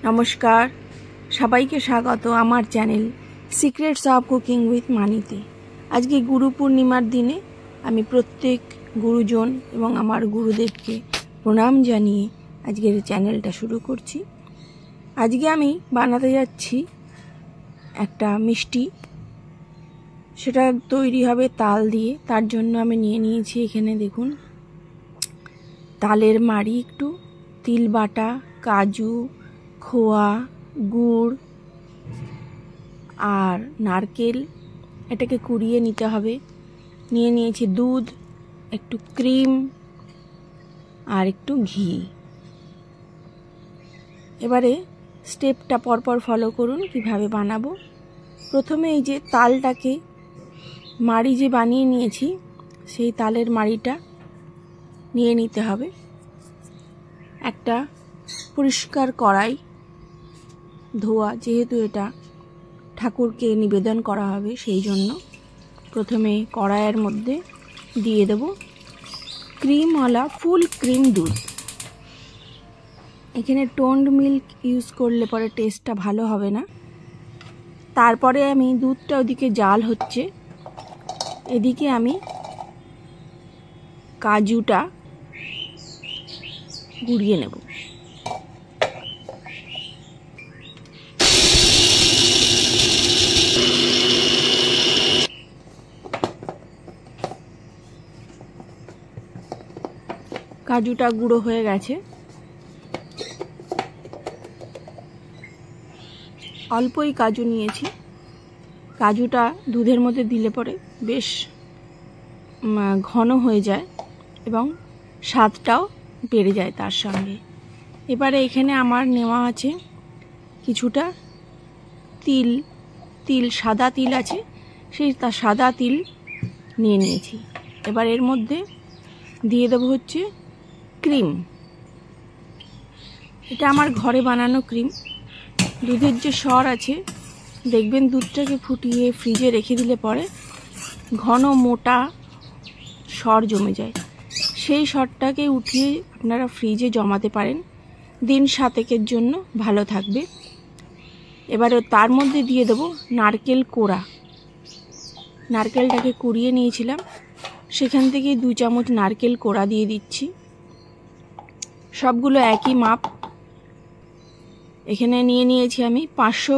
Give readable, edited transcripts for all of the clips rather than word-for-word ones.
নমস্কার, সবাইকে স্বাগত আমার channel secrets of cooking with মানিতে। আজকে গুরু পূর্ণিমার দিনে আমি প্রত্যেক গুরুজন এবং আমার গুরুদেবকে প্রণাম জানিয়ে আজকের চ্যানেলটা শুরু করছি। আজকে আমি বানাতে যাচ্ছি একটা মিষ্টি, সেটা তৈরি হবে তাল দিয়ে। তার জন্য আমি নিয়ে নিয়েছি এখানে দেখুন তালের মাড়ি, একটু তিল বাটা, কাজু, খোয়া, গুড় আর নারকেল। এটাকে কুড়িয়ে নিতে হবে। নিয়ে নিয়েছি দুধ, একটু ক্রিম আর একটু ঘি। এবারে স্টেপটা পরপর ফলো করুন কিভাবে বানাবো। প্রথমে এই যে তালটাকে মাড়ি যে বানিয়ে নিয়েছি, সেই তালের মাড়িটা নিয়ে নিতে হবে। একটা পরিষ্কার কড়াই ধোয়া, যেহেতু এটা ঠাকুরকে নিবেদন করা হবে সেই জন্য প্রথমে কড়াইয়ের মধ্যে দিয়ে দেব ক্রিমওয়ালা ফুল ক্রিম দুধ। এখানে টোন্ড মিল্ক ইউজ করলে পরে টেস্টটা ভালো হবে না। তারপরে আমি দুধটা ওদিকে জাল হচ্ছে, এদিকে আমি কাজুটা গুঁড়িয়ে নেব। কাজুটা গুঁড়ো হয়ে গেছে। অল্পই কাজু নিয়েছি। কাজুটা দুধের মধ্যে দিলে পরে বেশ ঘন হয়ে যায় এবং স্বাদটাও বেড়ে যায় তার সঙ্গে। এবারে এখানে আমার নেওয়া আছে কিছুটা তিল, সাদা তিল আছে, সেই সাদা তিল নিয়ে নিয়েছি। এবার এর মধ্যে দিয়ে দেবো হচ্ছে ক্রিম। এটা আমার ঘরে বানানো ক্রিম। দুধের যে সর আছে, দেখবেন দুধটাকে ফুটিয়ে ফ্রিজে রেখে দিলে পরে ঘন মোটা সর জমে যায়। সেই সরটাকে উঠিয়ে আপনারা ফ্রিজে জমাতে পারেন, দিন 7 জন্য ভালো থাকবে। এবারে তার মধ্যে দিয়ে দেবো নারকেল কোড়া। নারকেলটাকে কুড়িয়ে নিয়েছিলাম, সেখান থেকে 2 চামচ নারকেল কোড়া দিয়ে দিচ্ছি। সবগুলো একই মাপ। এখানে নিয়ে নিয়েছি আমি 500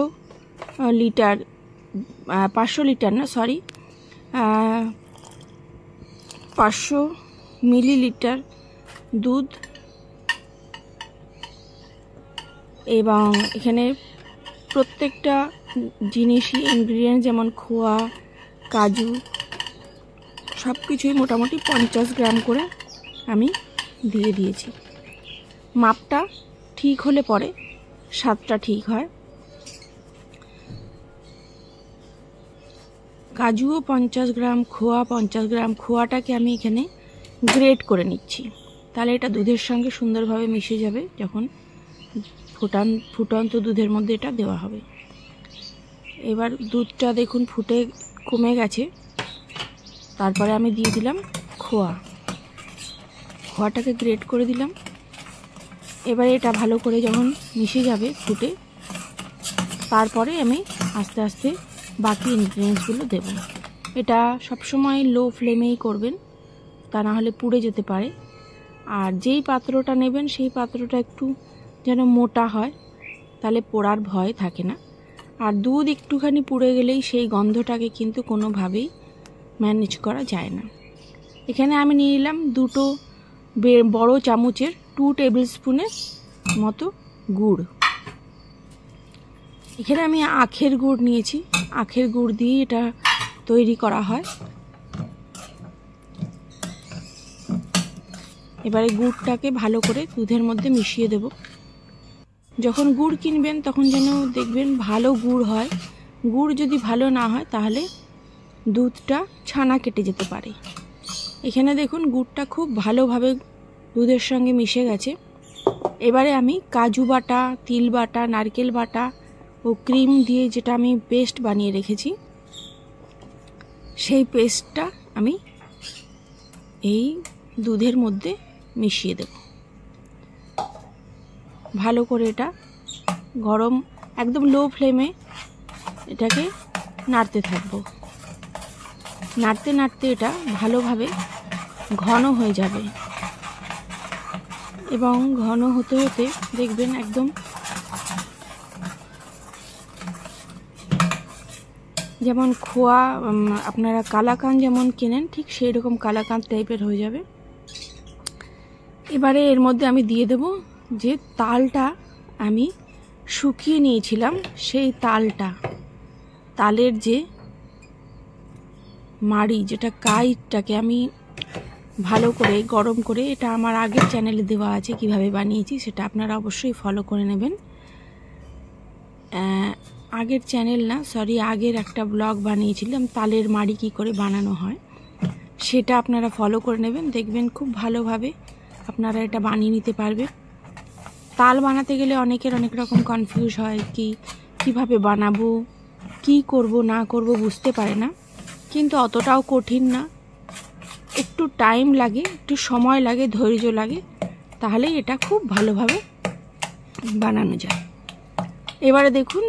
মিলিলিটার দুধ। এবং এখানে প্রত্যেকটা জিনিসই ইনগ্রিডিয়েন্ট, যেমন খোয়া, কাজু, সব কিছুই মোটামুটি 50 গ্রাম করে আমি দিয়ে দিয়েছি। মাপটা ঠিক হলে পরে স্বাদটা ঠিক হয়। কাজুও 50 গ্রাম, খোয়া 50 গ্রাম। খোয়াটাকে আমি এখানে গ্রেট করে নিচ্ছি, তাহলে এটা দুধের সঙ্গে সুন্দরভাবে মিশে যাবে যখন ফুটন্ত দুধের মধ্যে এটা দেওয়া হবে। এবার দুধটা দেখুন ফুটে কমে গেছে। তারপরে আমি দিয়ে দিলাম খোয়াটাকে গ্রেট করে দিলাম। এবারে এটা ভালো করে যখন মিশে যাবে ফুটে, তারপরে আমি আস্তে আস্তে বাকি ইনগ্রিডিয়েন্টসগুলো দেব। এটা সবসময় লো ফ্লেমেই করবেন, তা না হলে পুড়ে যেতে পারে। আর যেই পাত্রটা নেবেন সেই পাত্রটা একটু যেন মোটা হয়, তাহলে পোড়ার ভয় থাকে না। আর দুধ একটুখানি পুড়ে গেলেই সেই গন্ধটাকে কিন্তু কোনোভাবেই ম্যানেজ করা যায় না। এখানে আমি নিয়ে নিলাম 2 বড় চামচের 2 টেবিল স্পুনের মতো গুড়। এখানে আমি আখের গুড় নিয়েছি। আখের গুড় দিয়ে এটা তৈরি করা হয়। এবারে গুড়টাকে ভালো করে দুধের মধ্যে মিশিয়ে দেব। যখন গুড় কিনবেন তখন যেন দেখবেন ভালো গুড় হয়। গুড় যদি ভালো না হয় তাহলে দুধটা ছানা কেটে যেতে পারে। এখানে দেখুন গুড়টা খুব ভালোভাবে দুধের সঙ্গে মিশে গেছে। এবারে আমি কাজু বাটা, তিল বাটা, নারকেল বাটা ও ক্রিম দিয়ে যেটা আমি পেস্ট বানিয়ে রেখেছি, সেই পেস্টটা আমি এই দুধের মধ্যে মিশিয়ে দেব। ভালো করে এটা গরম একদম লো ফ্লেমে এটাকে নাড়তে থাকবো। নাড়তে নাড়তে এটা ভালোভাবে ঘন হয়ে যাবে এবং ঘন হতে হতে দেখবেন একদম যেমন খোয়া আপনারা কালাকাঁদ যেমন কেনেন ঠিক সেই রকম কালাকাঁদ টাইপের হয়ে যাবে। এবারে এর মধ্যে আমি দিয়ে দেব যে তালটা আমি শুকিয়ে নিয়েছিলাম, সেই তালের যে মাড়ি, যেটা কাইটাকে আমি ভালো করে গরম করে, এটা আমার আগের চ্যানেলে দেওয়া আছে কিভাবে বানিয়েছি, সেটা আপনারা অবশ্যই ফলো করে নেবেন। আগের চ্যানেল না, সরি, আগের একটা ব্লগ বানিয়েছিলাম তালের মাড়ি কী করে বানানো হয়, সেটা আপনারা ফলো করে নেবেন। দেখবেন খুব ভালোভাবে আপনারা এটা বানিয়ে নিতে পারবেন। তাল বানাতে গেলে অনেকের অনেক রকম কনফিউজ হয়, কিভাবে বানাবো, কি করব না করব বুঝতে পারে না, কিন্তু অতটাও কঠিন না। একটু টাইম লাগে, একটু সময় লাগে, ধৈর্য লাগে, তাহলে এটা খুব ভালোভাবে বানানো যায়। এবারে দেখুন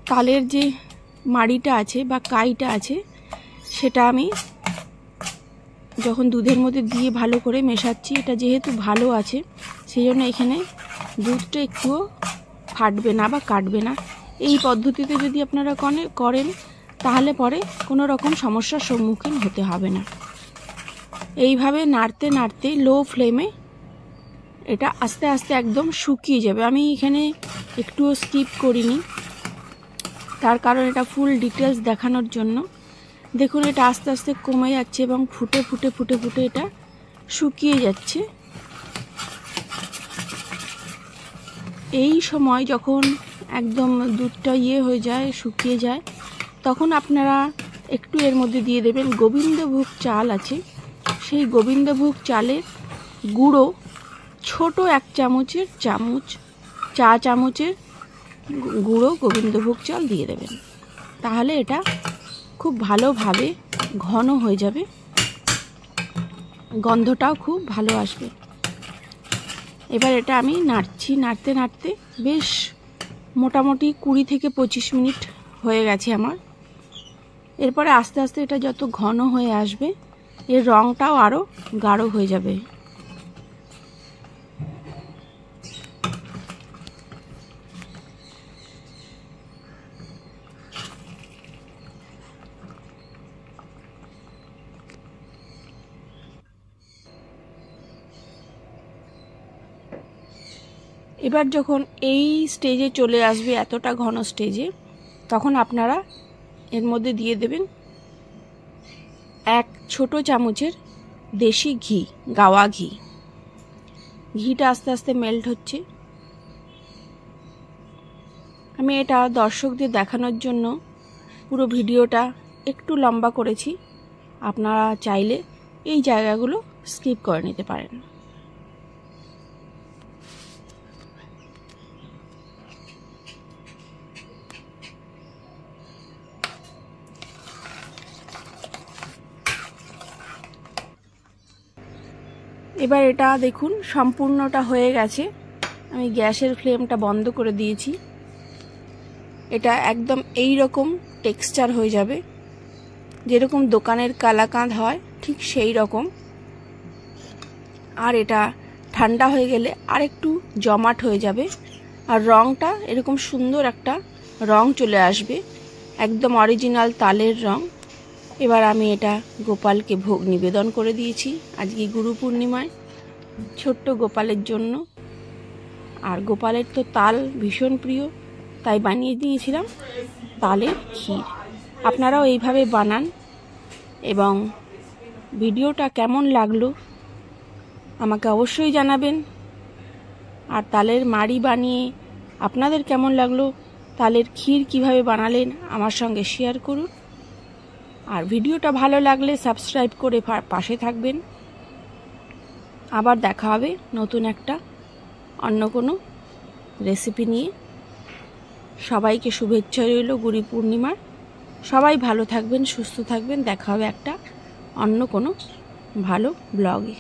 তালের যে মাড়িটা আছে বা কাইটা আছে, সেটা আমি যখন দুধের মধ্যে দিয়ে ভালো করে মেশাচ্ছি, এটা যেহেতু ভালো আছে সেই জন্য এখানে দুধটা একটুও ফাটবে না বা কাটবে না। এই পদ্ধতিতে যদি আপনারা করেন তাহলে পরে কোনো রকম সমস্যার সম্মুখীন হতে হবে না। এইভাবে নাড়তে নাড়তে লো ফ্লেমে এটা আস্তে আস্তে একদম শুকিয়ে যাবে। আমি এখানে একটুও স্কিপ করিনি, তার কারণ এটা ফুল ডিটেলস দেখানোর জন্য। দেখুন এটা আস্তে আস্তে কমে যাচ্ছে এবং ফুটে ফুটে ফুটে ফুটে এটা শুকিয়ে যাচ্ছে। এই সময় যখন একদম দুধটা হয়ে যায়, শুকিয়ে যায়, তখন আপনারা একটু এর মধ্যে দিয়ে দেবেন গোবিন্দভোগ চাল আছে, সেই গোবিন্দভোগ চালের গুঁড়ো ছোট 1 চা চামচের গুঁড়ো গোবিন্দভোগ চাল দিয়ে দেবেন। তাহলে এটা খুব ভালোভাবে ঘন হয়ে যাবে, গন্ধটাও খুব ভালো আসবে। এবার এটা আমি নাড়ছি, নাড়তে নাড়তে বেশ মোটামুটি 20 থেকে 25 মিনিট হয়ে গেছে আমার। এরপরে আস্তে আস্তে এটা যত ঘন হয়ে আসবে, এর রঙটাও আরও গাঢ় হয়ে যাবে। এবার যখন এই স্টেজে চলে আসবে, এতটা ঘন স্টেজে, তখন আপনারা এর মধ্যে দিয়ে দেবেন 1 ছোট চামচের দেশি ঘি, গাওয়া ঘি। ঘিটা আস্তে আস্তে মেল্ট হচ্ছে। আমি এটা দর্শকদের দেখানোর জন্য পুরো ভিডিওটা একটু লম্বা করেছি, আপনারা চাইলে এই জায়গাগুলো স্কিপ করে নিতে পারেন। এবার এটা দেখুন সম্পূর্ণটা হয়ে গেছে। আমি গ্যাসের ফ্লেমটা বন্ধ করে দিয়েছি। এটা একদম এই রকম টেক্সচার হয়ে যাবে, যেরকম দোকানের কালাকাঁদ হয় ঠিক সেই রকম। আর এটা ঠান্ডা হয়ে গেলে আর একটু জমাট হয়ে যাবে, আর রঙটা এরকম সুন্দর একটা রং চলে আসবে, একদম অরিজিনাল তালের রং। এবার আমি এটা গোপালকে ভোগ নিবেদন করে দিয়েছি আজকে গুরু পূর্ণিমায়, ছোট্ট গোপালের জন্য। আর গোপালের তো তাল ভীষণ প্রিয়, তাই বানিয়ে দিয়েছিলাম তালের ক্ষীর। আপনারাও এইভাবে বানান এবং ভিডিওটা কেমন লাগলো আমাকে অবশ্যই জানাবেন। আর তালের মাড়ি বানিয়ে আপনাদের কেমন লাগলো, তালের ক্ষীর কিভাবে বানালেন আমার সঙ্গে শেয়ার করুন। আর ভিডিওটা ভালো লাগলে সাবস্ক্রাইব করে পাশে থাকবেন। আবার দেখা হবে নতুন একটা অন্য কোনো রেসিপি নিয়ে। সবাইকে শুভেচ্ছা রইল গুরু পূর্ণিমার। সবাই ভালো থাকবেন, সুস্থ থাকবেন। দেখা হবে একটা অন্য কোনো ভালো ব্লগে।